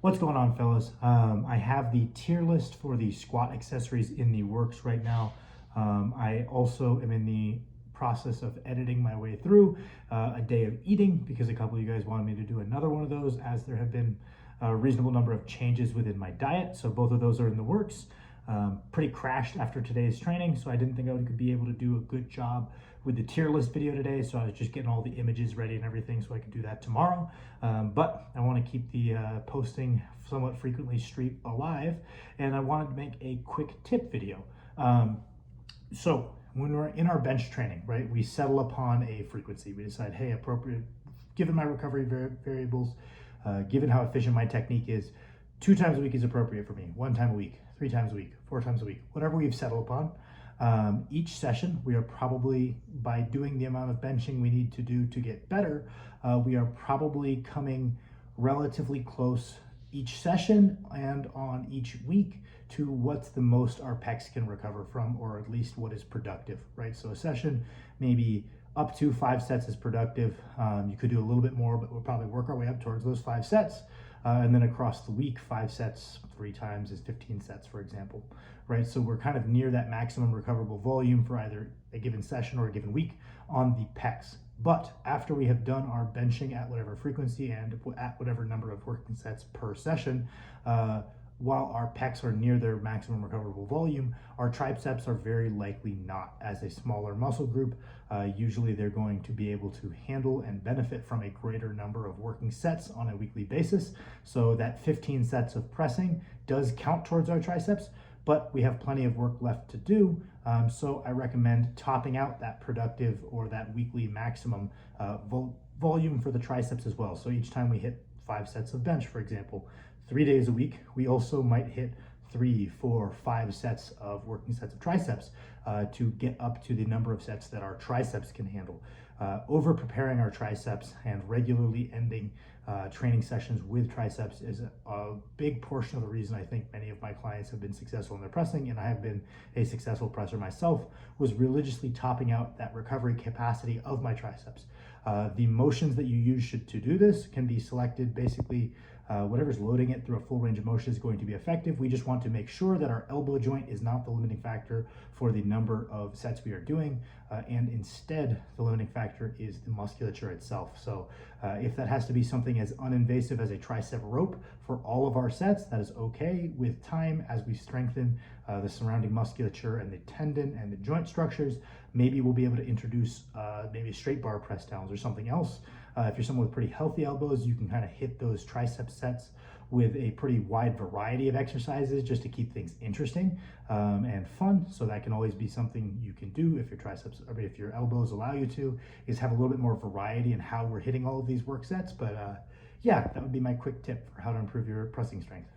What's going on, fellas? I have the tier list for the squat accessories in the works right now. I also am in the process of editing my way through a day of eating because a couple of you guys wanted me to do another one of those, as there have been a reasonable number of changes within my diet. So both of those are in the works. Pretty crashed after today's training, so I didn't think I would be able to do a good job with the tier list video today. So I was just getting all the images ready and everything so I could do that tomorrow. But I want to keep the posting somewhat frequently streak alive, and I wanted to make a quick tip video. So when we're in our bench training, right, we settle upon a frequency. We decide, hey, appropriate, given my recovery variables, given how efficient my technique is, 2 times a week is appropriate for me, 1 time a week, 3 times a week, 4 times a week, whatever we've settled upon. Each session, we are probably, by doing the amount of benching we need to do to get better, we are probably coming relatively close each session and on each week to what's the most our pecs can recover from, or at least what is productive, right? So a session, maybe up to 5 sets is productive. You could do a little bit more, but we'll probably work our way up towards those 5 sets. And then across the week, 5 sets 3 times is 15 sets, for example, right? So we're kind of near that maximum recoverable volume for either a given session or a given week on the pecs. But after we have done our benching at whatever frequency and at whatever number of working sets per session, while our pecs are near their maximum recoverable volume, our triceps are very likely not. As a smaller muscle group, usually they're going to be able to handle and benefit from a greater number of working sets on a weekly basis. So that 15 sets of pressing does count towards our triceps, but we have plenty of work left to do. So I recommend topping out that productive or that weekly maximum volume for the triceps as well. So each time we hit 5 sets of bench, for example, 3 days a week, we also might hit 3, 4, 5 sets of working sets of triceps to get up to the number of sets that our triceps can handle. Over preparing our triceps and regularly ending training sessions with triceps is a big portion of the reason I think many of my clients have been successful in their pressing, and I have been a successful presser myself, was religiously topping out that recovery capacity of my triceps. The motions that you use to do this can be selected basically. Whatever's loading it through a full range of motion is going to be effective. We just want to make sure that our elbow joint is not the limiting factor for the number of sets we are doing, and instead the limiting factor is the musculature itself. So if that has to be something as uninvasive as a tricep rope for all of our sets, that is okay. With time, as we strengthen the surrounding musculature and the tendon and the joint structures, maybe we'll be able to introduce maybe straight bar press downs or something else. If you're someone with pretty healthy elbows, you can kind of hit those tricep sets with a pretty wide variety of exercises just to keep things interesting and fun. So that can always be something you can do if your triceps, or if your elbows allow you to, is have a little bit more variety in how we're hitting all of these work sets. But yeah, that would be my quick tip for how to improve your pressing strength.